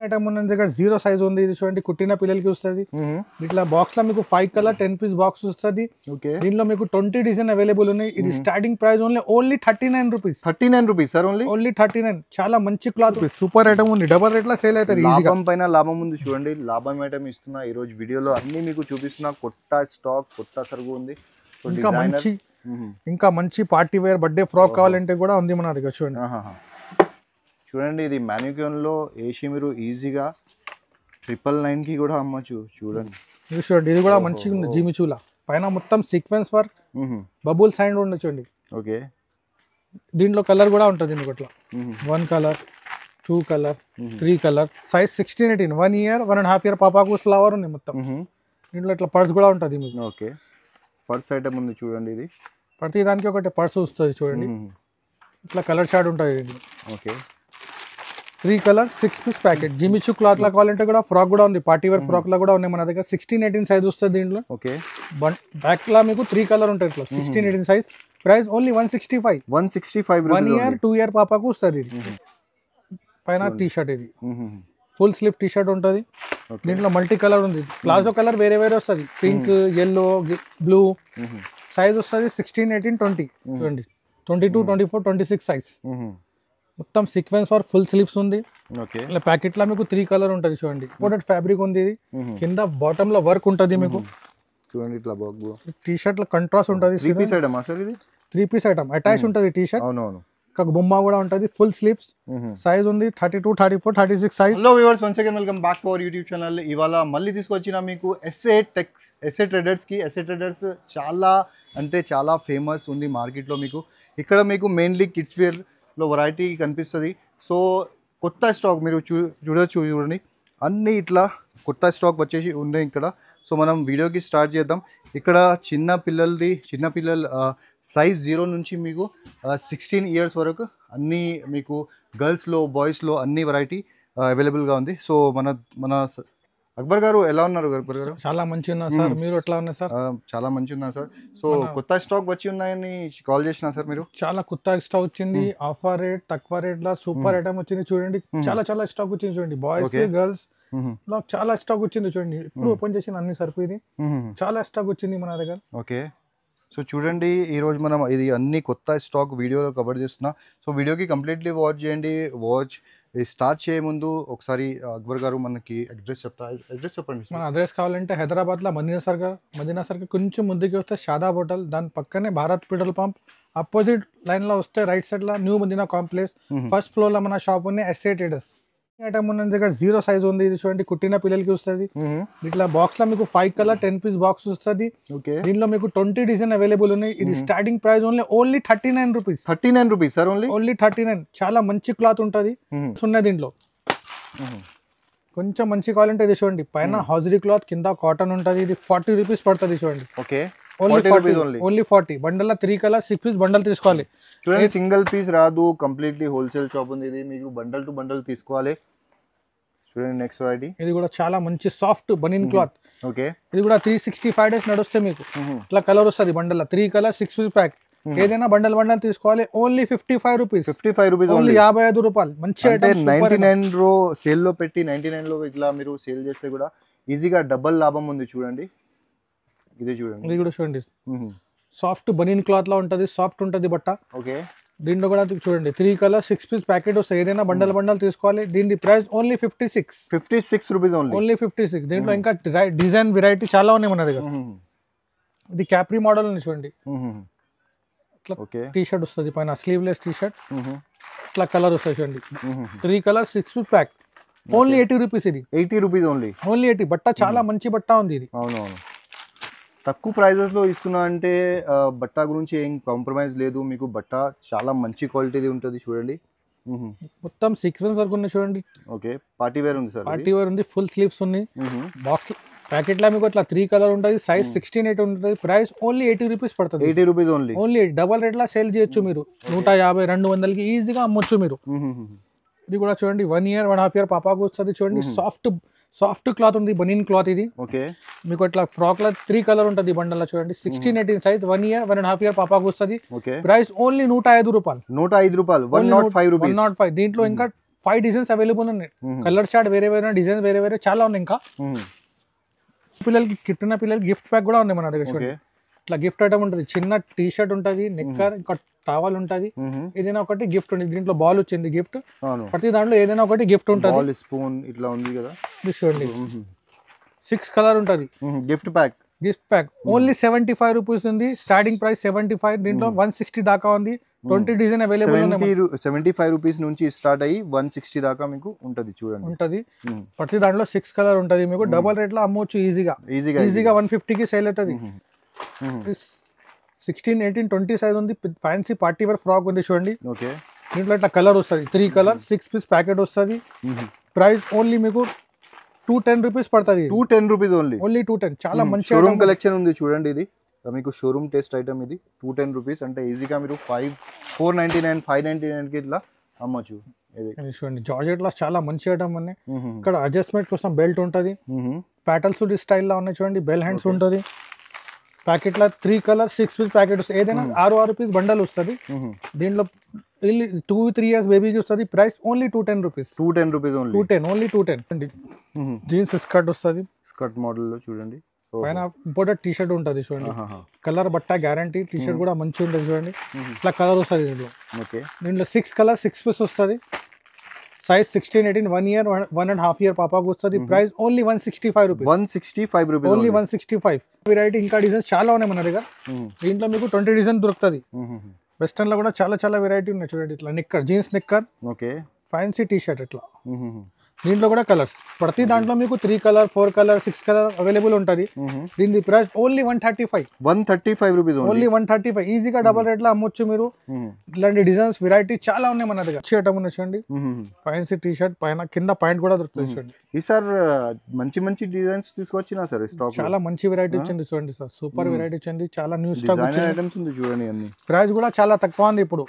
Item ఉన్న దగ్గర zero size ఉంది. ఇది చూడండి కుట్టిన పిల్లలకి వస్తుంది. ఇట్లా బాక్స్ లో మీకు 5 కలర్ 10 పీస్ బాక్స్ వస్తుంది. దీనిలో మీకు 20 డిజైన్ అవైలబుల్ ఉన్నాయి. ఇది starting price only 39 rupees. 39 rupees sir, only 39. చాలా మంచి క్లాత్, సూపర్ ఐటమ్ ఉంది. డబల్ రేట్ లో సేల్ అవుతుంది. లాభం పైన లాభం ఉంది. చూడండి మంచి ఐటమ్ ఇస్తున్నా ఈ రోజు వీడియోలో అన్ని మీకు చూపిస్తున్నా. కొత్త స్టాక్, కొత్త సరుకు ఉంది. ఇంకా మంచి పార్టీ వేర్ బర్త్డే ఫ్రాక్ కావాలంటే కూడా ఉంది మన దగ్గర. చూడండి ఇది మాన్యూక్యూన్ లో వేసి మీరు ఈజీగా 999 కి కూడా అమ్మచ్చు. చూడండి ఇది కూడా మంచిగా ఉంది. జిమిచూలా పైన మొత్తం సీక్వెన్స్ వర్క్, బబుల్ సైన్ ఉండొచ్చండి. ఓకే, దీంట్లో కలర్ కూడా ఉంటుంది. దీనికి 1 colour 2 colour 3 colour. Size 16-18, 1 year 1.5 year పాపాకు ఫ్లవర్ ఉంది మొత్తం. దీంట్లో ఇట్లా పర్స్ కూడా ఉంటుంది మీకు. ఓకే, పర్స్ ఐటమ్ ఉంది చూడండి. ఇది ప్రతి దానికి ఒకటి పర్స్ వస్తుంది చూడండి. ఇట్లా కలర్ షార్ట్ ఉంటుంది దీంట్లో. Okay, 3 colour 6 piece packet. జిమిచూ క్లాత్ లా కావాలంటే కూడా ఫ్రాక్ కూడా ఉంది. పార్టీ వేర్ ఫ్రాక్ లా కూడా ఉన్నాయి మన దగ్గర. 16-18 సైజ్ వస్తుంది దీంట్లో. ఓకే, బ్యాక్ లా మీకు 3 కలర్ ఉంటాయి ఇట్లా. 16-18 size. Price only 165. 1 year 2 year పాపాకు వస్తుంది ఇది. పైన టీ షర్ట్, ఇది ఫుల్ స్లీవ్ టీ షర్ట్ ఉంటుంది. దీంట్లో మల్టీ కలర్ ఉంది. ప్లాజో కలర్ వేరే వేరే వస్తుంది. Pink, yellow, blue. సైజ్ వస్తుంది 16-18 20. చూడండి 22 24 26 సైజ్. మొత్తం సీక్వెన్స్ ఆర్ ఫుల్ స్లీవ్స్ ఉంది. ఇలా ప్యాకెట్ లో మీకు 3 కలర్ ఉంటుంది చూడండి. ఇంపోర్టెడ్ ఫ్యాబ్రిక్ ఉంది. ఇది కింద బాటమ్ లో వర్క్ ఉంటుంది మీకు. చూడండి ఇట్లా టీ షర్ట్ లో కంట్రాస్ట్ ఉంటుంది. 3 పీస్ ఐటమ్ సార్ ఇది. 3 పీస్ ఐటమ్ అటాచ్ ఉంటుంది టీ షర్ట్. అవునవును, బొమ్మ కూడా ఉంటుంది. Full sleeves. సైజ్ ఉంది 32 34 36 size. Hello viewers, once again welcome back to our YouTube channel. ఇవాళ మళ్ళీ తీసుకొచ్చిన మీకు ఎస్ఏ ట్రేడర్స్ కి. ఎస్ఏ ట్రేడర్స్ చాలా అంటే చాలా ఫేమస్ ఉంది మార్కెట్లో మీకు. ఇక్కడ మీకు మెయిన్లీ కిడ్స్ వేర్ లో వెరైటీ కనిపిస్తుంది. సో కొత్త స్టాక్ మీరు చూడండి. అన్నీ ఇట్లా కొత్త స్టాక్ వచ్చేసి ఉన్నాయి ఇక్కడ. సో మనం వీడియోకి స్టార్ట్ చేద్దాం. ఇక్కడ చిన్న పిల్లల సైజ్ 0 నుంచి మీకు 16 ఇయర్స్ వరకు అన్నీ మీకు గర్ల్స్లో బాయ్స్లో అన్ని వెరైటీ అవైలబుల్గా ఉంది. సో మన అక్బర్ గారు ఎలా ఉన్నారు? అక్బర్ గారు చాలా మంచిగా ఉన్నారు సార్. మీరు ఎట్లా ఉన్నారు సార్? చాలా మంచిగా ఉన్నారు సార్. సో కొత్త స్టాక్ వచ్చి ఉన్నాయని కాల్ చేసిన సార్ మీరు. చాలా కొత్త స్టాక్ వచ్చింది. ఆఫర్ రేట్, తక్కువ రేట్ లో సూపర్ ఐటమ్ వచ్చింది చూడండి. చాలా స్టాక్ వచ్చింది చూడండి. బాయ్స్ గర్ల్స్ లో చాలా స్టాక్ వచ్చింది చూడండి. ఇప్పుడు ఓపెన్ చేసిన అన్ని సరుకు ఇది. చాలా స్టాక్ వచ్చింది మన దగ్గర. ఓకే, సో చూడండి ఈరోజు మనం ఇది అన్ని కొత్త స్టాక్ వీడియోలో కవర్ చేస్తున్నా. సో వీడియోకి కంప్లీట్లీ వాచ్ చేయండి. స్టార్ట్ చేయ ముందు ఒకసారి అక్బర్ గారు మనకి అడ్రస్ చెప్పండి. మన అడ్రస్ కావాలంటే హైదరాబాద్ లో మదీనా సర్కిల్ కొంచెం ముందుకి వస్తే షాదాబ్ హోటల్, దాని పక్కనే Bharat petrol pump opposite line లో వస్తే రైట్ సైడ్ లో new Madina complex first floor లో మన షాప్ ఉంది. ఎస్ఏ ట్రేడర్స్ ఐటమ్ ఉన్న దగ్గర జీరో సైజ్ ఉంది. ఇది చూడండి కుట్టిన పిల్లలకి వస్తుంది. ఇట్లా బాక్స్ లో మీకు 5 కలర్ 10 పీస్ బాక్స్ వస్తుంది. దీనిలో మీకు 20 డిజైన్ అవైలబుల్ ఉన్నాయి. ఇది starting price only 39 rupees. 39 rupees sir, only 39. చాలా మంచి క్లాత్ ఉంటుంది. ఉన్నాయి దీంట్లో. కొంచెం మంచి కావాలంటే ఇది చూడండి. పైన హౌజరీ క్లాత్, కింద కాటన్ ఉంటుంది. ఇది 40 రూపీస్ పడుతుంది చూడండి. Okay, only 40. Bundle 3 colour 6 piece bundle తీసుకోవాలి. చూడండి సింగిల్ పీస్ రాదు, కంప్లీట్లీ హోల్సేల్ షాప్ ఉంది. ఇది మీకు బండల్ టు బండల్ తీసుకోవాలి. చూడండి నెక్స్ట్ వెరైటీ. ఇది కూడా చాలా మంచి సాఫ్ట్ బనీన్ క్లాత్. ఓకే, ఇది కూడా 365 డేస్ నడుస్తే మీకు. ఇట్లా కలర్ వస్తుంది బండల్ 3 కలర్ 6 పీస్ ప్యాక్. ఏదైనా బండల్ తీసుకోవాలి. Only 55 rupees. 55 రూపీస్, ఓన్లీ 55 రూపాయలు. మంచి ఐటమ్. 99 రో సేల్ లో పెట్టి 99 లో ఇట్లా మీరు సేల్ చేస్తే కూడా ఈజీగా డబుల్ లాభం ఉంది. చూడండి ఇది చూడండి. ఇది కూడా చూడండి సాఫ్ట్ బనీన్ క్లాత్ లా ఉంటుంది. సాఫ్ట్ ఉంటుంది బట్ట. ఓకే, దీంట్లో కూడా చూడండి 3 కలర్ 6 పీస్ ప్యాకెట్ వస్తాయి. ఏదైనా బండల్ తీసుకోవాలి. దీని ప్రైస్ ఓన్లీ 56 రూపీస్. ఓన్లీ 56. దీంట్లో ఇంకా డిజైన్ వెరైటీ చాలా ఉన్నాయి మన దగ్గర. ఇది క్యాప్రీ మోడల్ ఉంది చూడండి. ఇట్లా టీ షర్ట్ వస్తుంది. పైన స్లీవ్లెస్ టీ షర్ట్. ఇట్లా కలర్ వస్తుంది చూడండి. 3 colour 6 piece pack. Only 80 rupees. ఇది 80 రూపీస్ ఓన్లీ 80. బట్ట చాలా మంచి బట్ట ఉంది ఇది. అవునవును, తక్కువ ప్రైజెస్లో ఇస్తున్నా అంటే బట్ట గురించి ఏం కాంప్రమైజ్ లేదు. మీకు బట్ట చాలా మంచి క్వాలిటీది ఉంటుంది. చూడండి మొత్తం సీక్వెన్స్ వర్క్ ఉంది చూడండి. ఓకే, పార్టీ వేర్ ఉంది సార్. పార్టీ వేర్ ఉంది. ఫుల్ స్లీవ్స్ ఉన్నాయి. బాక్స్ ప్యాకెట్ లా మీకు ఇట్లా 3 కలర్ ఉంటుంది. సైజ్ 16-8 ఉంటుంది. ప్రైస్ ఓన్లీ 80 రూపీస్ పడుతుంది. 80 రూపీస్ ఓన్లీ. డబల్ రేట్ లా సేల్ చేయొచ్చు మీరు. 150 200కి ఈజీగా అమ్మొచ్చు మీరు. ఇది కూడా చూడండి 1 ఇయర్ 1.5 ఇయర్ పాపాకు వస్తుంది. చూడండి సాఫ్ట్ క్లాత్ ఉంది. బనీన్ క్లాత్ ఇది. ఓకే, మీకు ఇట్లా ఫ్రాక్ లా 3 కలర్ ఉంటుంది బండల్ చూడండి. 16-18 సైజ్. 1 ఇయర్ 1.5 ఇయర్ పాపాకు వస్తుంది. ప్రైస్ ఓన్లీ 105 రూపాయలు. 105 రూపాయలు. 105 రూపీస్. 105. దీంట్లో ఇంకా 5 డిజైన్స్ అవైలబుల్ ఉన్నాయి. కలర్ చార్ట్ వేరే వేరే, డిజైన్స్ వేరే వేరే చాలా ఉన్నాయి. ఇంకా పిల్లలకి కిట్టిన పిల్లలకి గిఫ్ట్ ప్యాక్ కూడా ఉంది మన దగ్గర. చూడండి ఇట్లా గిఫ్ట్ ఐటమ్ ఉంటుంది. చిన్న టీ షర్ట్ ఉంటుంది, నిక్కర్, ఇంకా టవల్ ఉంటుంది. ఏదైనా ఒకటి గిఫ్ట్ ఉంది. దీంట్లో బాల్ వచ్చింది గిఫ్ట్. ప్రతి దాంట్లో ఏదైనా ఒకటి గిఫ్ట్ ఉంటుంది. స్పూన్ ఇట్లా ఉంది కదా, చూడండి 6 కలర్ ఉంటుంది. గిఫ్ట్ ప్యాక్ ఓన్లీ 75 రూపీస్ ఉంది. Starting price 75. దీంట్లో 160 దాకా ఉంది. 20 డిజైన్ అవైలబుల్ ఉన్నాయి. 75 రూపీస్ నుంచి స్టార్ట్ అయ్యి 160 దాకా మీకు ఉంటుంది. చూడండి ఉంటుంది. ప్రతి దాంట్లో 6 కలర్ ఉంటుంది. మీకు డబల్ రేట్ లో అమ్మొచ్చు ఈజీగా 150కి సేల్ అవుతుంది. 16, 18, 20 సైజ్ ఉంది. ఫ్యాన్సీ పార్టీ వేర్ ఫ్రాక్ ఉంది. చూడండి దీంట్లో ఇట్లా కలర్ వస్తుంది. 3 కలర్ 6 పీస్ ప్యాకెట్ వస్తుంది. ప్రైస్ ఓన్లీ మీకు 210 రూపీస్ పడుతుంది. 210 రూపీస్ ఓన్లీ 210. చాలా మంచి షోరూమ్ కలెక్షన్ ఉంది. చూడండి ఇది మీకు షోరూమ్ టెస్ట్ ఐటమ్. ఇది 210 రూపీస్ అంటే ఈజీగా మీరు 499, 599కి ఇట్లా అమ్మచ్చు. చూడండి జార్జెట్ లో చాలా మంచి ఐటమ్ ఉన్నాయి. ఇక్కడ అడ్జస్ట్మెంట్ కోసం బెల్ట్ ఉంటుంది. ప్యాటల్స్ స్టైల్ లో ఉన్నాయి. చూడండి బెల్ హ్యాండ్స్ ఉంటుంది. ప్యాకెట్ లో 3 కలర్ 6 పీస్ ప్యాకెట్ వస్తుంది. ఏదైనా 6 పీస్ బండల్ వస్తుంది. దీంట్లో 2-3 ఇయర్స్ బేబీకి వస్తుంది. Price only 210 rupees. 210 rupees only. 210. Jeans skirt వస్తుంది. స్కర్ట్ మోడల్ లో చూడండి. పైన ఇంపోర్టెడ్ టీ షర్ట్ ఉంటుంది. చూడండి కలర్ బట్ట గ్యారంటీ. టీ షర్ట్ కూడా మంచిగా ఉంటుంది. చూడండి ఇట్లా కలర్ వస్తుంది. దీంట్లో 6 కలర్ 6 పీస్ వస్తుంది. సైజ్ 16, 18, 1 year 1.5 year పాపాకు వస్తుంది. Price only 165 rupees. 165 rupees only 165. Variety ఇంకా డిజైన్స్ చాలా ఉన్నాయి మన దగ్గర. దీంట్లో మీకు 20 డిజైన్ దొరుకుతుంది. వెస్టర్న్ లో కూడా చాలా చాలా వెరైటీ ఉన్నాయి. చూడండి ఇట్లా నిక్కర్, జీన్స్ నిక్కర్, ఫ్యాన్సీ టీ షర్ట్ ఇట్లా. దీంట్లో కూడా కలర్స్. ప్రతి దాంట్లో మీకు 3 కలర్ 4 కలర్ 6 కలర్ అవైలబుల్ ఉంటుంది. దీని ప్రైస్ ఓన్లీ 135 రూపీస్. ఓన్లీ 135. ఈజీగా డబల్ రేట్ లో అమ్మొచ్చు మీరు. ఇలాంటి డిజైన్స్ వెరైటీ చాలా ఉన్నాయి మన దగ్గర. చేయటం ఉన్నాయి. చూడండి ఫ్యాన్సీ టీ షర్ట్ పైన కింద పాయింట్ కూడా దొరుకుతుంది. చూడండి ఈ సార్ మంచి మంచి డిజైన్స్ తీసుకొచ్చినా సార్ స్టాక్. చాలా మంచి వెరైటీ వచ్చింది. చూడండి సార్ సూపర్ వెరైటీ వచ్చింది. చాలా న్యూ స్టాక్ ఐటమ్స్ ఉంది. చూడండి అన్ని. ప్రైస్ కూడా చాలా తక్కువ ఉంది ఇప్పుడు.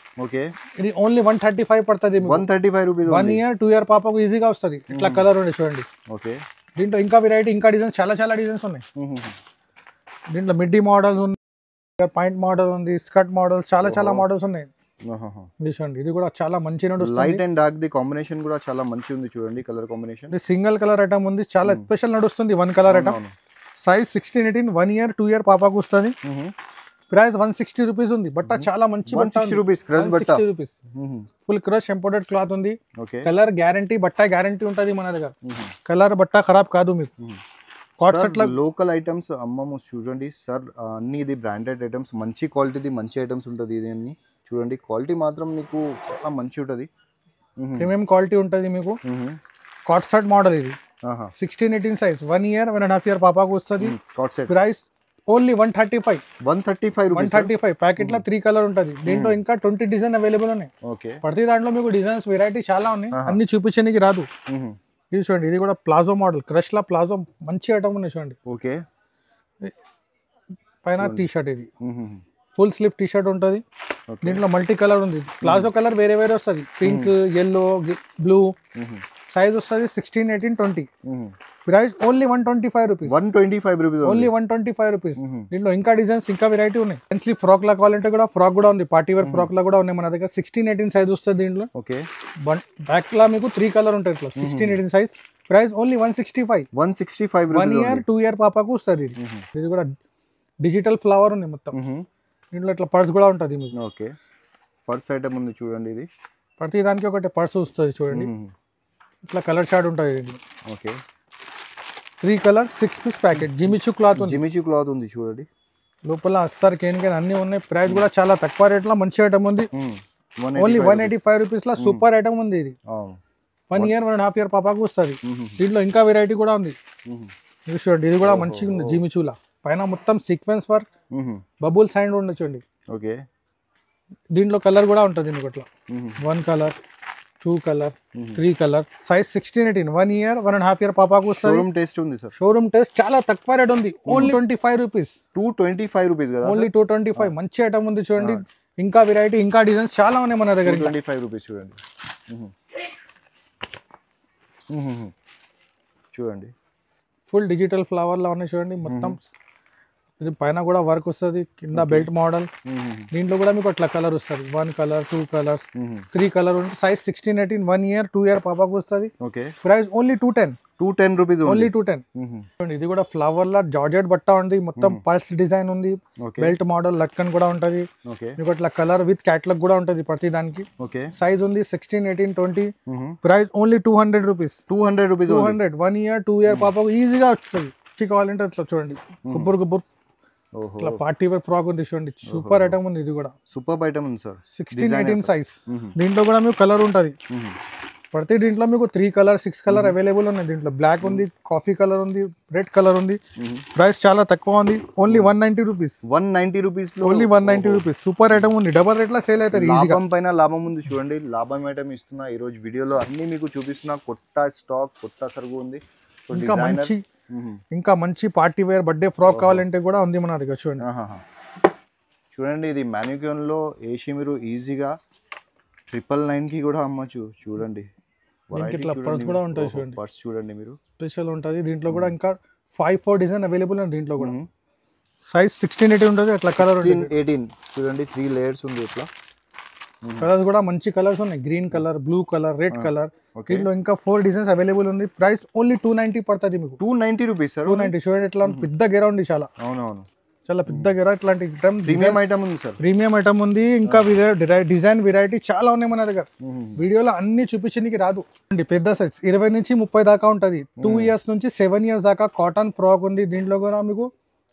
ఇది ఓన్లీ 135 పడుతుంది. 135 రూపీస్. 1 year 2 year పాపకు ఈజీగా వస్తుంది. ఇట్లా కలర్ ఉంది. చూడండి దీంట్లో ఇంకా వెరైటీ ఇంకా డిజైన్స్ చాలా చాలా డిజైన్స్ ఉన్నాయి. దీంట్లో మిడ్డీ మోడల్స్ ఉంది, పాయింట్ మోడల్ ఉంది, స్కర్ట్ మోడల్స్ చాలా చాలా మోడల్స్ ఉన్నాయి. చూడండి ఇది కూడా చాలా మంచి light and dark the combination కూడా చాలా మంచి ఉంది. చూడండి కలర్ కాంబినేషన్. ఇది సింగిల్ కలర్ ఐటమ్ ఉంది. చాలా స్పెషల్ నడుస్తుంది. 1 colour item. Size 16, 18, 1 year 2 year పాపాకు వస్తుంది. ప్రైస్ 160 రూపీస్ ఉంది. బట్ట చాలా మంచి 160 రూపీస్. క్రష్ బట్ట. ఫుల్ క్రష్ ఇంపోర్టెడ్ క్లాత్ ఉంది. కలర్ గ్యారంటీ, బట్ట గ్యారంటీ ఉంటుంది మన దగ్గర. కలర్ బట్ట ఖరాబ్ కాదు మీకు. లోకల్ ఐటమ్స్ అమ్మము. చూడండి సార్ అన్ని ఇది బ్రాండెడ్ ఐటమ్స్, మంచి క్వాలిటీది మంచి ఐటమ్స్ ఉంటుంది. ఇది అన్ని చూడండి క్వాలిటీ మాత్రం మీకు చాలా మంచి ఉంటుంది. ప్రీమియం క్వాలిటీ ఉంటుంది మీకు. కాట్ సెట్ మోడల్ ఇది. 16, 18 సైజ్ 1 year 1.5 year పాపాకు వస్తుంది. Price only 135. ప్యాకెట్ లో 3 కలర్ ఉంటుంది. దీంట్లో ఇంకా 20 డిజైన్ అవైలబుల్ ఉన్నాయి. ప్రతి దాంట్లో మీకు డిజైన్స్ వెరైటీ చాలా ఉన్నాయి. అన్ని చూపించడానికి రాదు. ఇది చూడండి ఇది కూడా ప్లాజో మోడల్. క్రష్ లా ప్లాజో మంచి ఐటమ్ ఉన్నాయి. చూడండి పైన టీ షర్ట్. ఇది ఫుల్ స్లీవ్ టీ షర్ట్ ఉంటుంది. దీంట్లో మల్టీ కలర్ ఉంది. ప్లాజో కలర్ వేరే వేరే వస్తుంది. Pink, yellow, blue. సైజ్ వస్తుంది 16, 18, 20. Price only 125 rupees. 125 rupees. Only 125 rupees. దీంట్లో ఇంకా డిజైన్స్ ఇంకా వెరైటీ ఉన్నాయి. పెన్సిల్ ఫ్రాక్ లా కావాలంటే కూడా ఫ్రాక్ కూడా ఉంది. పార్టీ వేర్ ఫ్రాక్ లా కూడా ఉన్నాయి మన దగ్గర. 16, 18 సైజ్ వస్తుంది. దీంట్లో బ్యాక్ లా మీకు 3 కలర్ ఉంటాయి. ఇట్లా 16, 18 size. Price only 165. 1 year 2 year పాపాకు వస్తుంది. ఇది కూడా డిజిటల్ ఫ్లవర్ ఉంది మొత్తం. దీంట్లో ఇట్లా పర్స్ కూడా ఉంటుంది మీకు. పర్స్ ఐటమ్ ఉంది. చూడండి ఇది ప్రతి దానికి ఒకటి పర్స్ వస్తుంది. చూడండి ఇట్లా కలర్ చార్ట్ ఉంటుంది. 3 కలర్ 6 పీస్ ప్యాకెట్. జిమిచూ క్లాత్ ఉంది. చూడండి లోపల అస్తర్ కేన్ అన్ని ఉన్నాయి. ప్రైస్ కూడా చాలా తక్కువ రేట్ లో మంచి ఐటమ్ ఉంది. ఓన్లీ 185 రూపీస్ లో సూపర్ ఐటమ్ ఉంది. ఇది 1 year 1.5 year పాపాకు వస్తుంది. దీంట్లో ఇంకా వెరైటీ కూడా ఉంది. చూడండి ఇది కూడా మంచిగా ఉంది. జిమిచూలా పైన మొత్తం సీక్వెన్స్ వర్క్, బబుల్ సైన్ ఉంది. చూడండి దీంట్లో కలర్ కూడా ఉంటుంది. దీనికి అట్లా 1 colour 2 colour 3 colour. Size 16, 18 1 year 1.5 year పాపాకు వస్తుంది. షోరూమ్ టెస్ట్ చాలా తక్కువ రేట్ ఉంది. Only 25 rupees. 225 రూపీస్ కదా. ఓన్లీ 225. మంచి ఐటమ్ ఉంది. చూడండి ఇంకా వెరైటీ ఇంకా డిజైన్స్ చాలా ఉన్నాయి మన దగ్గర. 25 రూపీస్. చూడండి ఫుల్ డిజిటల్ ఫ్లవర్ లా ఉన్నాయి. చూడండి మొత్తం ఇది పైన కూడా వర్క్ వస్తుంది, కింద బెల్ట్ మోడల్. దీంట్లో కూడా మీకు అట్లా కలర్ వస్తుంది, 1 కలర్ 2 కలర్స్ 3 కలర్ ఉంటుంది. సైజ్ 16, 18, 1 ఇయర్ 2 ఇయర్ పాపకు వస్తుంది. Price only 210 rupees, only 210. ఇది కూడా ఫ్లవర్ లా జార్జెట్ బట్ట ఉంది, మొత్తం పల్స్ డిజైన్ ఉంది, బెల్ట్ మోడల్ లట్కన్ కూడా ఉంటది మీకు. అట్లా కలర్ విత్ క్యాటలాగ్ కూడా ఉంటది ప్రతి దానికి. సైజ్ ఉంది 16, 18, 20. Price only 200 rupees. 200 1 year 2 year పాపకు ఈజీగా వస్తుంది. కావాలంటే అట్లా చూడండి, గుబ్బురు ఇట్లా పార్టీ వేర్ ఫ్రాక్ ఉంది చూడండి, సూపర్ ఐటమ్ ఉంది. ఇది కూడా సూపర్ ఐటమ్ ఉంది సార్. 16, 18 సైజ్. దీంట్లో కూడా మీకు కలర్ ఉంటుంది. ప్రతి దీంట్లో మీకు 3 కలర్ 6 కలర్ అవైలబుల్ ఉన్నాయి. దీంట్లో బ్లాక్ ఉంది, కాఫీ కలర్ ఉంది, రెడ్ కలర్ ఉంది. ప్రైస్ చాలా తక్కువ ఉంది, only 190 rupees. 190 rupees, only 190 rupees. Super item ఉంది, డబల్ రేట్ లా సేల్ అవుతుంది. లాభం పైన లాభం ఉంది చూడండి. లాభం ఐటమ్ ఇస్తున్నా ఈ రోజు వీడియోలో, అన్ని మీకు చూపిస్తున్నా. కొత్త స్టాక్, కొత్త సరుకు ఉంది. ఇంకా మంచి పార్టీ వేర్ బర్త్డే ఫ్రాక్ కావాలంటే కూడా ఉంది మన దగ్గర. చూడండి చూడండి, ఇది మ్యానిక్యూన్ లో వేసి మీరు ఈజీగా 999 కి కూడా అమ్మచ్చు. చూడండి ఇట్లా పర్స్ కూడా ఉంటుంది చూడండి, పర్స్ చూడండి మీరు, స్పెషల్ ఉంటుంది. దీంట్లో కూడా ఇంకా 5-4 డిజైన్ అవైలబుల్ ఉంది. దీంట్లో కూడా సైజ్ 16, 18 ఉంటుంది. అట్లా కలర్ 18 చూడండి, 3 లేయర్స్ ఉంది. ఇట్లా కలర్స్ కూడా మంచి కలర్స్ ఉన్నాయి, green colour, blue colour, red colour. దీంట్లో ఇంకా 4 డిజైన్స్ అవైలబుల్ ఉంది. ప్రైస్ ఓన్లీ 290 పడుతుంది మీకు. 290 రూపీస్ సార్. 290. చూడండి ఎట్లా పెద్ద గెర ఉంది, చాలా అవునవును, చాలా పెద్ద గెర. ఇట్లాంటి ప్రీమియం ఐటమ్ ఉంది సార్. ప్రీమియం ఐటమ్ ఉంది. ఇంకా డిజైన్ వెరైటీ చాలా ఉన్నాయి మన దగ్గర. వీడియోలో అన్ని చూపించడానికి రాదు. పెద్ద సైజ్ 20 నుంచి 30 దాకా ఉంటుంది. 2 ఇయర్స్ నుంచి 7 ఇయర్స్ దాకా కాటన్ ఫ్రాక్ ఉంది. దీంట్లో కూడా మీకు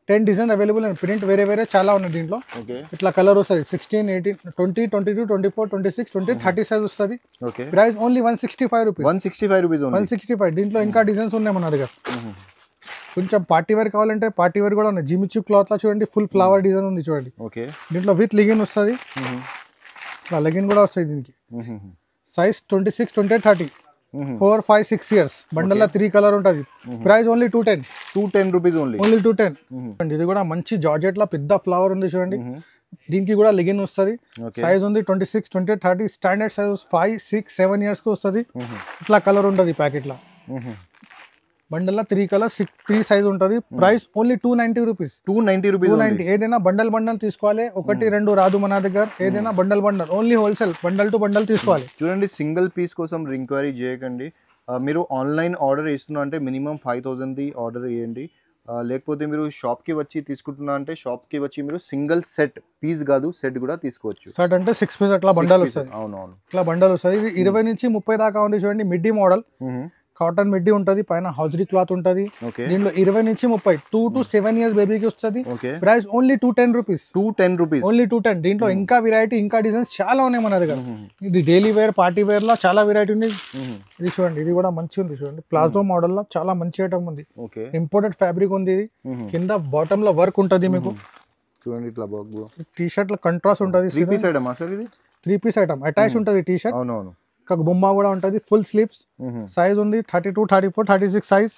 10 డిజైన్ అవైలబుల్ అండ్ ప్రింట్ వేరే చాలా ఉన్నాయి దీంట్లో. ఇట్లా కలర్ వస్తుంది 16, 18, 20, 22, 24, 26, 20, 30 సైజ్ వస్తుంది. Price only 165 rupees. 165. దీంట్లో ఇంకా డిజైన్స్ ఉన్నాయి మన దగ్గర. కొంచెం పార్టీ వేర్ కావాలంటే పార్టీ వేర్ కూడా ఉన్నాయి. జిమిచూ క్లాత్ లా చూడండి, ఫుల్ ఫ్లవర్ డిజైన్ ఉంది చూడండి. దీంట్లో విత్ లెగిన్ వస్తుంది, లెగిన్ కూడా వస్తుంది దీనికి. Size 26, 28, 30, 4, 5, 6 years. బండల్ 3 కలర్ ఉంటుంది. Price only 210 rupees, only 210. ఇది కూడా మంచి జార్జెట్ లా పెద్ద ఫ్లవర్ ఉంది చూడండి. దీనికి కూడా లెగిన్ వస్తుంది. సైజ్ ఉంది 26, 28, 30. స్టాండర్డ్ సైజ్ 5, 6, 7 ఇయర్స్ కి వస్తుంది. ఇట్లా కలర్ ఉంటుంది ప్యాకెట్ లా. బండల్ 3 కలర్ 3 సైజ్ ఉంటుంది. Price only 290 rupees. 290. ఏదైనా బండల్ తీసుకోవాలి, 1, 2 రాదు మన దగ్గర. ఏదైనా bundle only wholesale, bundle to bundle తీసుకోవాలి. చూడండి, సింగిల్ పీస్ కోసం ఎంక్వైరీ చేయకండి. మీరు ఆన్లైన్ ఆర్డర్ ఇస్తున్నా అంటే మినిమం 5000 ఆర్డర్ చేయండి. లేకపోతే మీరు షాప్కి వచ్చి తీసుకుంటున్నా అంటే షాప్కి వచ్చి మీరు సింగిల్ సెట్, పీస్ కాదు సెట్ కూడా తీసుకోవచ్చు. సెట్ అంటే 6 పీస్ అట్లా బండల్ వస్తుంది. అవునవును, ఇట్లా బండల్ వస్తుంది. ఇది 20 నుంచి 30 దాకా ఉంది చూడండి. మిడ్డీ మోడల్, కాటన్ మిడ్డీ ఉంటుంది, పైన హౌజరీ క్లాత్ ఉంటుంది. దీంట్లో 20 నుంచి 30, 2 to 7 ఇయర్స్ బేబీకి వస్తుంది. Price only 210 rupees. ఓన్లీ 210. దీంట్లో ఇంకా వెరైటీ, ఇంకా డిజైన్స్ చాలా ఉన్నాయి మన దగ్గర. ఇది డైలీ వేర్, పార్టీ వేర్ లో చాలా వెరైటీ ఉంది. ఇది చూడండి, ఇది కూడా మంచి ఉంది చూడండి. ప్లాజో మోడల్ లో చాలా మంచి ఐటమ్ ఉంది. ఇంపోర్టెడ్ ఫ్యాబ్రిక్ ఉంది. ఇది కింద బాటమ్ లో వర్క్ ఉంటుంది మీకు. చూడండి, ఇట్లా టీ షర్ట్ లో కంట్రాస్ట్ ఉంటుంది. 3 పీస్ ఐటమ్ అటాచ్ ఉంటుంది టీ షర్ట్. అవునవును, బొమ్మ కూడా ఉంటుంది. Full sleeves. సైజ్ ఉంది 32, 34, 36 సైజ్.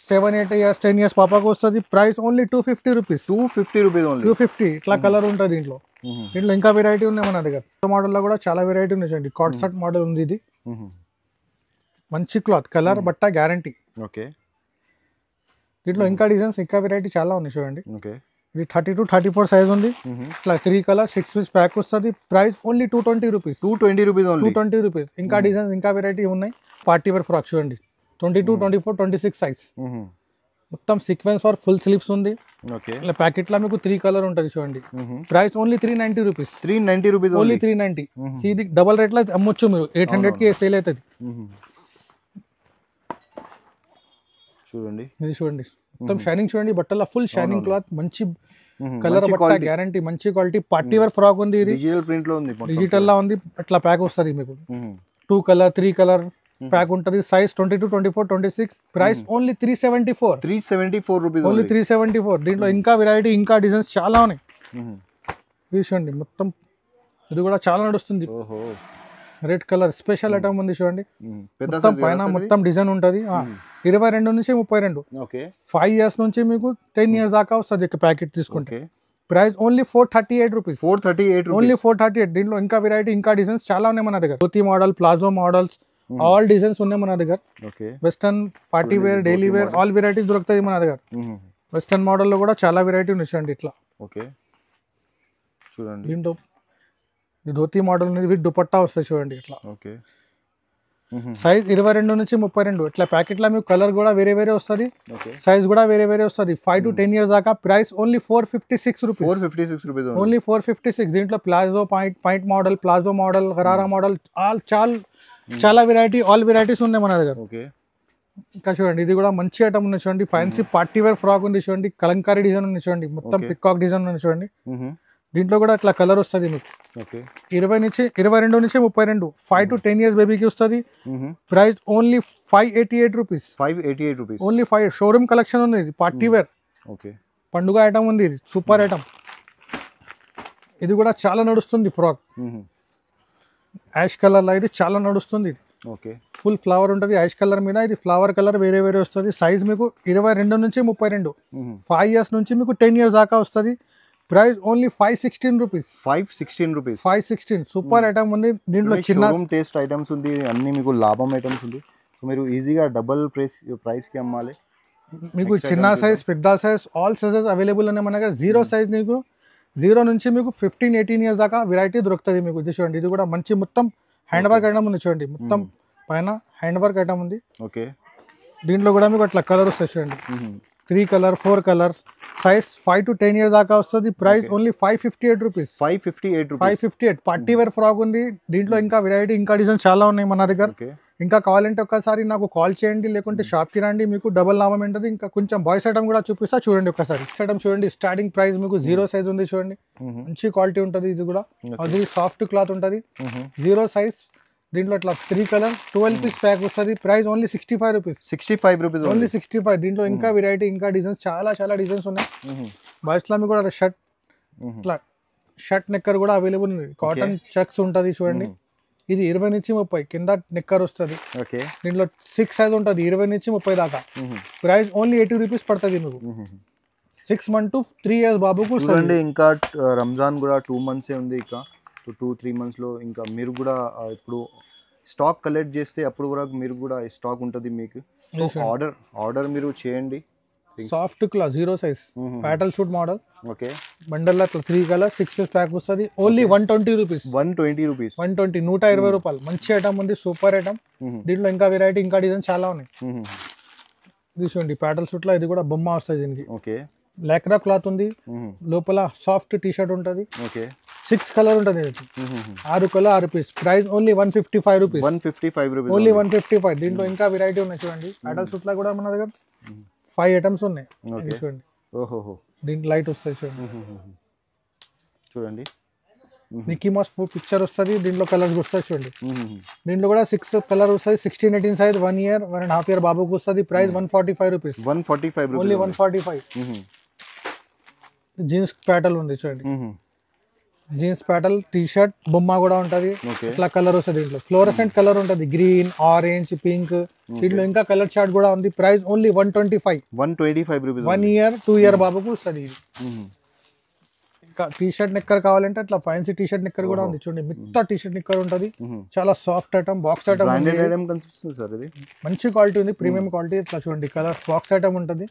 7, 8 ఇయర్స్ 10 ఇయర్స్ పాపకు వస్తుంది. Price only 250 rupees. 250. ఇట్లా కలర్ ఉంటుంది దీంట్లో. దీంట్లో ఇంకా వెరైటీ ఉన్నాయి మన దగ్గర. మోడల్ లో కూడా చాలా వెరైటీ ఉన్నాయి చూడండి. కాట్ సెట్ మోడల్ ఉంది. ఇది మంచి క్లాత్, కలర్ బట్ట గ్యారంటీ. దీంట్లో ఇంకా డిజైన్స్, ఇంకా వెరైటీ చాలా ఉన్నాయి చూడండి. ఇది 32, 34 సైజ్ ఉంది. ఇట్లా 3 కలర్ 6 పీస్ ప్యాక్ వస్తుంది. Price only 220 rupees. 220 రూపీస్. ఇంకా డిజైన్స్, ఇంకా వెరైటీ ఉన్నాయి. పార్టీ వేర్ ఫ్రాక్ చూడండి, 22, 24, 26 సైజ్. మొత్తం సీక్వెన్స్ ఆర్ ఫుల్ స్లీవ్స్ ఉంది. ఇలా ప్యాకెట్ లో మీకు 3 కలర్ ఉంటుంది చూడండి. Price only 390 rupees. ఓన్లీ 390. ఇది డబల్ రేట్ లో అమ్మొచ్చు మీరు. 800 కి సేల్ అవుతుంది. చూడండి, ఇది చూడండి, మొత్తం షైనింగ్ చూడండి. బట్టల ఫుల్ షైనింగ్ క్లాత్, మంచి కలర్ బట్ట గ్యారంటీ, మంచి క్వాలిటీ. పార్టీ వేర్ ఫ్రాక్ ఉంది. ఇది డిజిటల్ ప్రింట్ లో ఉంది, డిజిటల్ లా ఉంది. అట్లా ప్యాక్ వస్తుంది మీకు. 2 కలర్ 3 కలర్ ప్యాక్ ఉంటుంది. Size 22, 24, 26. Price only 374 rupees. Only 374. దీంట్లో ఇంకా వెరైటీ, ఇంకా డిజైన్స్ చాలా ఉన్నాయి. చూడండి, మొత్తం ఇది కూడా చాలా నడుస్తుంది. రెడ్ కలర్ స్పెషల్ ఐటమ్ ఉంది చూడండి. మొత్తం పైన మొత్తం డిజైన్ ఉంటుంది. 22 నుంచి 32. 5 ఇయర్స్ నుంచి మీకు 10 ఇయర్స్ దాకా వస్తుంది ప్యాకెట్ తీసుకుంటే. Price only 438 rupees. ఓన్లీ 438. దీంట్లో ఇంకా వెరైటీ, ఇంకా డిజైన్స్ చాలా ఉన్నాయి మన దగ్గర. Dhoti model, palazzo models, all designs ఉన్నాయి మన దగ్గర. Western, party wear, daily wear, all varieties దొరుకుతాయి మన దగ్గర. వెస్టర్న్ మోడల్లో కూడా చాలా వెరైటీ ఉంది చూడండి ఇట్లా. ఓకే చూడండి. దీంట్లో ఇది ధోతి మోడల్ ఉంది, విత్ దుపట్టా వస్తుంది చూడండి ఇట్లా. ఓకే సైజ్ 22 నుంచి 32 ఇట్లా ప్యాకెట్లో మీకు కలర్ కూడా వేరే వేరే వస్తుంది, ఓకే సైజ్ కూడా వేరే వేరే వస్తుంది. 5 to 10 years దాకా. Price only 456 rupees. 456 rupees only 456. దీంట్లో palazzo point model, palazzo model, gharara model, చాలా వెరైటీ, ఆల్ వెరైటీస్ ఉన్నాయి మన దగ్గర. ఓకే ఇంకా చూడండి ఇది కూడా మంచి ఐటమ్ ఉంది చూడండి. ఫ్యాన్సీ పార్టీ వేర్ ఫ్రాక్ ఉంది చూడండి, కలంకారీ డిజైన్ ఉంది చూడండి, మొత్తం పికాక్ డిజైన్ ఉంది చూడండి. దీంట్లో కూడా అట్లా కలర్ వస్తుంది మీకు. ఓకే 22 నుంచి 32, 5 to 10 years బేబీకి వస్తుంది. Price only 588 rupees. 588 rupees only 5. Showroom collection ఉంది ఇది, పార్టీ వేర్ ఓకే పండుగ ఐటమ్ ఉంది ఇది, సూపర్ ఐటమ్. ఇది కూడా చాలా నడుస్తుంది ఫ్రాక్, యాష్ కలర్లో ఇది చాలా నడుస్తుంది. ఇది ఓకే ఫుల్ ఫ్లవర్ ఉంటుంది యాష్ కలర్ మీద. ఇది ఫ్లవర్ కలర్ వేరే వేరే వస్తుంది. సైజ్ మీకు 22 నుంచి 32, 5 years నుంచి మీకు 10 years దాకా వస్తుంది. Price only 516 rupees. 516 rupees. 516 super item ఉంది. దీంట్లో చిన్న టేస్ట్ ఐటమ్స్ ఉంది, అన్ని మీకు లాభం ఐటమ్స్ ఉంది. సో మీరు ఈజీగా డబుల్ ప్రైస్కి అమ్మాలి. మీకు చిన్న సైజ్, పెద్ద సైజ్, ఆల్ సైజెస్ అవైలబుల్ ఉన్నాయి మన దగ్గర. 0 సైజ్ మీకు 0 నుంచి మీకు 15-18 years దాకా వెరైటీ దొరుకుతుంది మీకు. ఇది చూడండి ఇది కూడా మంచి మొత్తం హ్యాండ్ వర్క్ ఐటమ్ ఉంది చూడండి, మొత్తం పైన హ్యాండ్ వర్క్ ఐటమ్ ఉంది. ఓకే దీంట్లో కూడా మీకు అట్లా కలర్ వస్తాయి చూడండి, 3 color, 4 colors. Size 5 to 10 years దాకా వస్తుంది. Price only 558 rupees. 558 party wear frock ఉంది. దీంట్లో ఇంకా వెరైటీ, ఇంకా డిజైన్ చాలా ఉన్నాయి మన దగ్గర. ఇంకా కావాలంటే ఒక్కసారి నాకు కాల్ చేయండి, లేకుంటే షాప్కి రండి, మీకు డబల్ లాభం ఉంటుంది. ఇంకా కొంచెం బాయ్స్ ఐటమ్ కూడా చూపిస్తా చూడండి ఒకసారి. ఐటమ్ చూడండి, స్టార్టింగ్ ప్రైస్ మీకు 0 సైజ్ ఉంది చూడండి, మంచి క్వాలిటీ ఉంటుంది. ఇది కూడా అది సాఫ్ట్ క్లాత్ ఉంటుంది, 0 సైజ్. దీంట్లో ఇట్లా 3 color 12 పీస్ ప్యాక్ వస్తుంది. Price only 65 rupees. 65 rupees only 65. దీంట్లో ఇంకా వెరైటీ, ఇంకా డిజైన్స్, చాలా డిజైన్స్ ఉన్నాయి. బాయ్స్లో మీకు కూడా ఇట్లా షర్ట్ నెక్కర్ కూడా అవైలబుల్ ఉంది. కాటన్ చెక్స్ ఉంటుంది చూడండి. ఇది 20 నుంచి 30 కింద నెక్కర్ వస్తుంది. దీంట్లో 6 సైజ్ ఉంటుంది, 20 నుంచి 30 దాకా. ప్రైస్ ఓన్లీ 80 రూపీస్ పడుతుంది మీకు. 6 months to 3 years బాబుకు వస్తుంది. ఇంకా రంజాన్ కూడా 2 months ఉంది. ఇంకా 2-3 monthsలో ఇంకా మీరు కూడా ఇప్పుడు స్టాక్ కలెక్ట్ చేస్తే అప్పుడు వరకు మీరు కూడా స్టాక్ ఉంటుంది మీకు. ఆర్డర్ మీరు చేయండి. సాఫ్ట్ క్లాత్ 0 సైజ్ ప్యాటల్ సూట్ మోడల్. ఓకే బండల్లో 3 color 6 పీస్ ప్యాక్ వస్తుంది. Only 120 rupees. 120 రూపీస్. 120 రూపాయలు. మంచి ఐటమ్ ఉంది, సూపర్ ఐటమ్. దీంట్లో ఇంకా వెరైటీ, ఇంకా డిజైన్ చాలా ఉన్నాయి. ఇది చూడండి ప్యాటల్ సూట్లో, ఇది కూడా బొమ్మ వస్తుంది దీనికి. ఓకే లాక్రా క్లాత్ ఉంది, లోపల సాఫ్ట్ టీ షర్ట్ ఉంటుంది. ఓకే 6 color ఉంటుంది, 6 color 6 piece. Price only 155 rupees. 155 rupees. Only 155. దీంట్లో ఇంకా వెరైటీ ఉన్నాయి చూడండి. ప్యాటల్ సూట్లో కూడా మన దగ్గర 5 ఐటమ్స్ ఉన్నాయి. చూడండి, ఓహో దీంట్లో లైట్ వస్తుంది చూడండి. చూడండి మిక్కీ మౌస్ పిక్చర్ వస్తుంది. దీంట్లో కలర్స్ వస్తాయి చూడండి. దీంట్లో కూడా 6 color వస్తుంది. 16-18 సైజ్, 1 year 1.5 year బాబుకు వస్తుంది. Price 145 rupees. 145 rupees. Only 145. Jeans ప్యాటల్ ఉంది చూడండి, జీన్స్ ప్యాటల్ టీ షర్ట్ బొమ్మ కూడా ఉంటుంది. ఇట్లా కలర్ వస్తుంది. దీంట్లో ఫ్లోరసెంట్ కలర్ ఉంటుంది, గ్రీన్, ఆరెంజ్, పింక్. దీంట్లో ఇంకా కలర్ చార్ట్ కూడా ఉంది. Price only 125 rupees. 1 year 2 year బాబుకు వస్తుంది. ఇంకా టీ షర్ట్ నిక్కర్ కావాలంటే అట్లా ఫ్యాన్సీ టీ షర్ట్ నిక్కర్ కూడా ఉంది చూడండి. మిగతా టీ షర్ట్ నిక్కర్ ఉంటుంది, చాలా సాఫ్ట్ ఐటమ్, బాక్స్ ఐటమ్. మంచి క్వాలిటీ ఉంది, ప్రీమియం క్వాలిటీ. ఇట్లా చూడండి కలర్ బాక్స్ ఐటమ్ ఉంటుంది.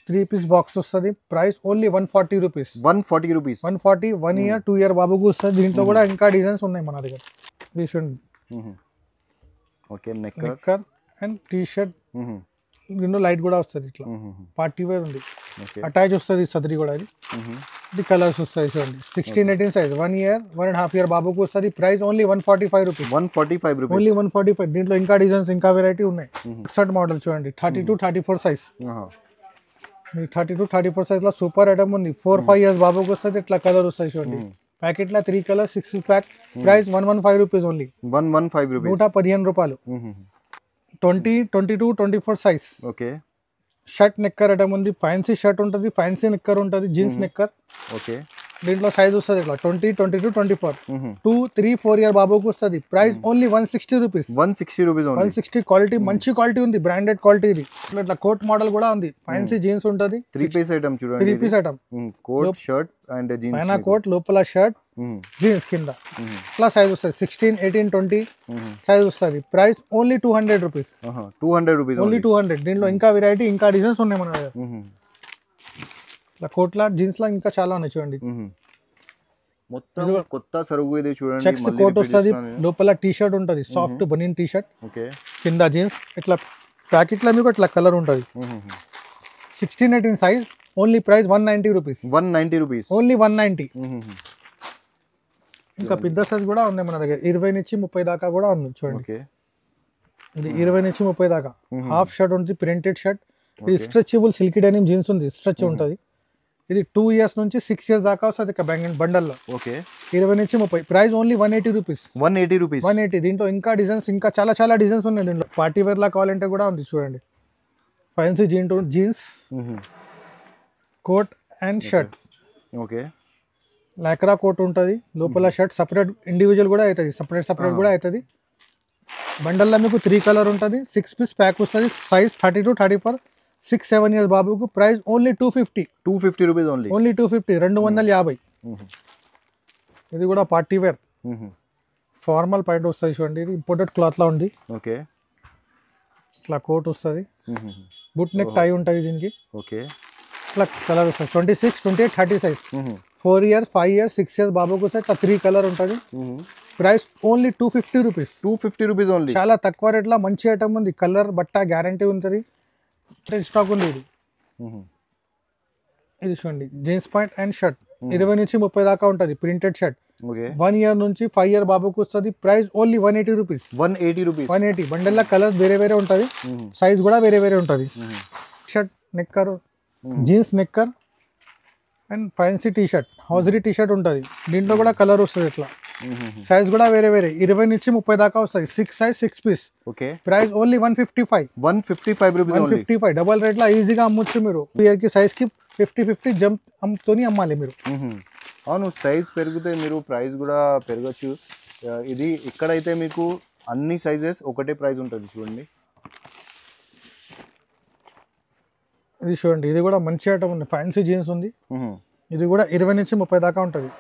3 పీస్ బాక్స్ వస్తుంది. Price only 140 rupees. 140 1 year 2 year బాబుకు వస్తుంది. దీంట్లో కూడా ఇంకా డిజైన్స్ ఉన్నాయి మన దగ్గర. చూడండి నిక్కర్ అండ్ టీ షర్ట్. దీంట్లో లైట్ కూడా వస్తుంది, ఇట్లా పార్టీ వేర్ ఉంది. అటాచ్ వస్తుంది సదరి కూడా. ఇది కలర్స్ వస్తాయి చూడండి. 16-18 సైజ్, 1 year 1.5 year బాబుకు వస్తుంది. Price only 145 rupees. 145 rupees. Only 145. దీంట్లో ఇంకా డిజైన్స్, ఇంకా వెరైటీ ఉన్నాయి. షర్ట్ మోడల్ చూడండి, 32-34 సైజ్. 32-34 సైజ్ లో సూపర్ ఐటమ్ ఉంది. 4-5 years బాబుకు వస్తుంది. ఇట్లా కలర్ వస్తాయి చూడండి. ప్యాకెట్ లో 3 color 6 pack. Price 115 rupees. Only 115 రూపాయలు. 20-22-24 సైజ్. ఓకే షర్ట్ నిక్కర్ ఐటమ్ ఉంది. ఫ్యాన్సీ షర్ట్ ఉంటుంది, ఫ్యాన్సీ నిక్కర్ ఉంటుంది, జీన్స్ నిక్కర్. ఓకే దీంట్లో సైజ్ వస్తుంది ఇట్లా 20, 22, 24. 2, 3, 4 year బాబుకు వస్తుంది. Price only 160 rupees. 160 క్వాలిటీ, మంచి క్వాలిటీ ఉంది, బ్రాండెడ్ క్వాలిటీ. ఇది ఇట్లా కోట్ మోడల్ కూడా ఉంది. ఫ్యాన్సీ జీన్స్ ఉంటుంది. 3 పీస్ ఐటమ్ చూడండి. 3 piece item, coat shirt and jeans. పైన కోట్, లోపల షర్ట్, జీన్స్ కింద. ఇట్లా సైజ్ వస్తుంది 16, 18, 20 సైజ్ వస్తుంది. Price only 200 rupees. 200 rupees. Only 200. దీంట్లో ఇంకా వెరైటీ, ఇంకా డిజైన్స్ ఉన్నాయి మన దగ్గర. ఇట్లా కోట్ల జీన్స్ లా ఇంకా చాలా ఉన్నాయి చూడండి. మొత్తం కొత్త సరుకు ఇది చూడండి. చెక్స్ కోట్ వస్తుంది, లోపల టీ షర్ట్ ఉంటుంది, సాఫ్ట్ బనియన్ టీ షర్ట్, ఓకే, కింద జీన్స్. ఇట్లా ప్యాకెట్లో మీకు ఇట్లా కలర్ ఉంటుంది. 16-18 size, only price 190 rupees. 190 rupees, only 190. ఇంకా పెద్ద సైజ్ కూడా ఉన్నాయి మన దగ్గర, 20 నుంచి 30 దాకా కూడా ఉంది చూడండి. ఇది 20 నుంచి 30 దాకా. హాఫ్ షర్ట్ ఉంటుంది, ప్రింటెడ్ షర్ట్. ఇది స్ట్రెచబుల్ సిల్కీ డెనిమ్ జీన్స్ ఉంది, స్ట్రెచ్ ఉంటుంది. ఇది 2 years నుంచి 6 years దాకా వస్తుంది ఇక బండల్లో. ఓకే, 20 నుంచి 30, ప్రైస్ ఓన్లీ 180 రూపీస్. 180 రూపీస్, 180. దీంట్లో ఇంకా డిజైన్స్, ఇంకా చాలా చాలా డిజైన్స్ ఉన్నాయి దీంట్లో. పార్టీ వేర్ లా కావాలంటే కూడా ఉంది చూడండి. Fancy jeans, coat and shirt. Okay, Lycra coat ఉంటుంది, లోపల షర్ట్ సపరేట్ ఇండివిజువల్ కూడా అవుతుంది, సపరేట్ కూడా అవుతుంది. బండల్లో మీకు 3 కలర్ ఉంటుంది, 6 పీస్ ప్యాక్ వస్తుంది. సైజ్ 30 to 34, 6-7 years బాబుకు. Price only 250 rupees. ఓన్లీ 250, 250. ఇది కూడా పార్టీ వేర్ ఫార్మల్ ప్యాంట్ వస్తుంది చూడండి. ఇది ఇంపోర్టెడ్ క్లాత్ లా ఉంది. ఓకే, ఇట్లా కోట్ వస్తుంది, బుట్ నెక్ టై ఉంటుంది దీనికి. ఓకే, ఇట్లా కలర్ వస్తుంది. 26, 28, 30 సైజ్. 4 years, 5 years, 6 years బాబుకు వస్తే ఇట్లా 3 కలర్ ఉంటుంది. Price only 250 rupees. 250 rupees only. చాలా తక్కువ రేట్లో మంచి ఐటమ్ ఉంది. కలర్ బట్ట గ్యారంటీ ఉంటుంది, స్టాక్ ఉంది. ఇది చూడండి, జీన్స్ ప్యాంట్ అండ్ షర్ట్. 20 నుంచి 30 దాకా ఉంటుంది, ప్రింటెడ్ షర్ట్. 1 year నుంచి 5 year బాబుకు వస్తుంది. Price only 180 rupees. 180. బండల్లో కలర్స్ వేరే వేరే ఉంటుంది, సైజ్ కూడా వేరే వేరే ఉంటుంది. షర్ట్ నెక్కర్, జీన్స్ నెక్కర్ and fancy T shirt, hosiery T shirt ఉంటుంది. దీంట్లో కూడా కలర్ వస్తుంది ఇట్లా, సైజ్ కూడా వేరే వేరే. 20 నుంచి 30 దాకా వస్తాయి. 6 size, 6 piece. Okay, price only 155. 155 rupees. 155 double rate లో ఈజీగా అమ్మొచ్చు మీరు. ఇయర్ కి సైజ్ కి 50-50 జంప్ తోని అమ్మాలి మీరు. అవును, సైజ్ పెరిగితే మీరు ప్రైస్ కూడా పెరగచ్చు. ఇది ఇక్కడైతే మీకు అన్ని సైజెస్ ఒకటే ప్రైస్ ఉంటుంది చూడండి. ఇది చూడండి, ఇది కూడా మంచి ఐటమ్ ఉంది. ఫ్యాన్సీ జీన్స్ ఉంది. ఇది కూడా 20 నుంచి 30 దాకా ఉంటుంది.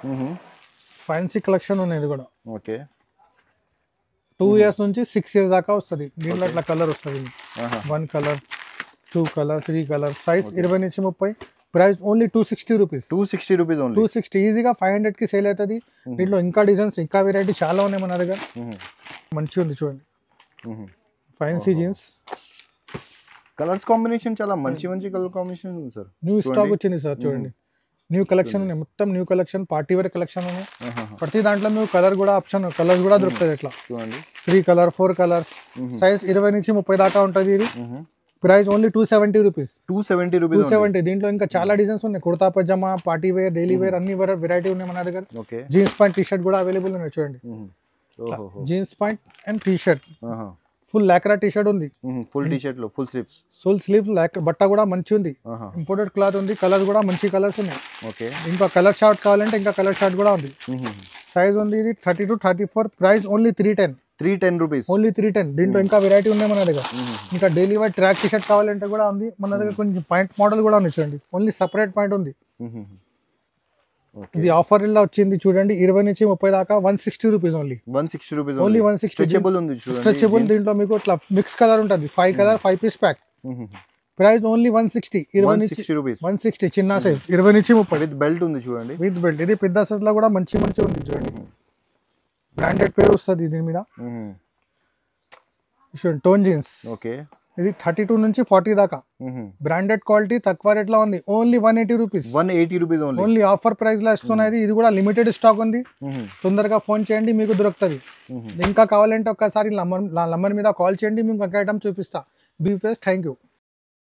ఫ్యాన్సీ కలెక్షన్ ఉన్నాయి ఇది కూడా. ఓకే, 2 years నుంచి 6 years దాకా వస్తుంది. దీంట్లో ఇట్లా కలర్ వస్తుంది. 1 కలర్, 2 కలర్, 3 కలర్. సైజ్ 20 నుంచి 30. Price only 260 rupees. 260 rupees only. 260 ఈజీగా 500 కి సేల్ అవుతుంది. దీంట్లో ఇంకా డిజైన్స్, ఇంకా వెరైటీ చాలా ఉన్నాయి మన దగ్గర. మంచిగా ఉంది చూడండి, ఫ్యాన్సీ జీన్స్. కలర్స్ కాంబినేషన్ చాలా మంచి కలర్ కాంబినేషన్ ఉంది సార్. న్యూ స్టాక్ వచ్చింది సార్ చూడండి. న్యూ కలెక్షన్ ఉన్నాయి, మొత్తం new collection, party wear collection ఉన్నాయి. ప్రతి దాంట్లో మీకు కలర్ కూడా ఆప్షన్, కలర్స్ కూడా దొరుకుతాయి ఇట్లా చూడండి. 3 కలర్, 4 కలర్స్. సైజ్ 20 నుంచి 30 దాకా ఉంటుంది ఇది. Price only 270 rupees. 270. దీంట్లో ఇంకా చాలా డిజైన్స్ ఉన్నాయి. Kurta pyjama, party wear, daily wear అన్ని వెరైటీ ఉన్నాయి మన దగ్గర. జీన్స్ ప్యాంట్, టీ షర్ట్ కూడా అవైలబుల్ ఉన్నాయి చూడండి. Jeans pant and T shirt, full Lycra T shirt ఉంది. ఫుల్ టీ షర్ట్ లో ఫుల్ స్లీవ్ బట్ట కూడా మంచి ఉంది. ఇంపోర్టెడ్ క్లాత్ ఉంది. కలర్స్ కూడా మంచి కలర్స్ ఉన్నాయి. ఓకే, ఇంకా కలర్ షార్ట్ కావాలంటే ఇంకా కలర్ షార్ట్ కూడా ఉంది. సైజ్ ఉంది ఇది 30 to 34. Price only 310 rupees. Only 310. దీంట్లో ఇంకా వెరైటీ ఉన్నాయి మన దగ్గర. ఇంకా daily wear track T shirt కావాలంటే కూడా ఉంది మన దగ్గర. కొంచెం పాయింట్ మోడల్ కూడా ఉంది చూడండి. ఓన్లీ సపరేట్ పాయింట్ ఉంది. ఇది ఆఫర్ ఇలా వచ్చింది చూడండి. 20 నుంచి 30 దాకా 160 rupees only. 160 rupees only. 160. Stretchable ఉంది చూడండి. స్ట్రెచబుల్. దీంట్లో మీకు ఇట్లా మిక్స్ కలర్ ఉంటుంది. 5 colour, 5 piece pack. Price only 160. 20 నుంచి 160 చిన్న సైజ్. 20 నుంచి 30. విత్ బెల్ట్ ఉంది చూడండి. With belt. ఇది పెద్ద సైజ్ లో కూడా మంచి ఉంది చూడండి. బ్రాండెడ్ పేరు వస్తుంది దీని మీద. చూడండి, టోన్ జీన్స్. ఓకే, ఇది 32 నుంచి 40 దాకా. బ్రాండెడ్ క్వాలిటీ, తక్కువ రేట్ లో ఉంది. Only 180 rupees. 180 rupees only. Offer price లో ఇస్తున్నది. ఇది కూడా లిమిటెడ్ స్టాక్ ఉంది. తొందరగా ఫోన్ చేయండి, మీకు దొరుకుతుంది. ఇంకా కావాలంటే ఒక్కసారి నంబర్ మీద కాల్ చేయండి, మీకు ఒక ఐటమ్ చూపిస్తా. బీ ఫేస్. Thank you.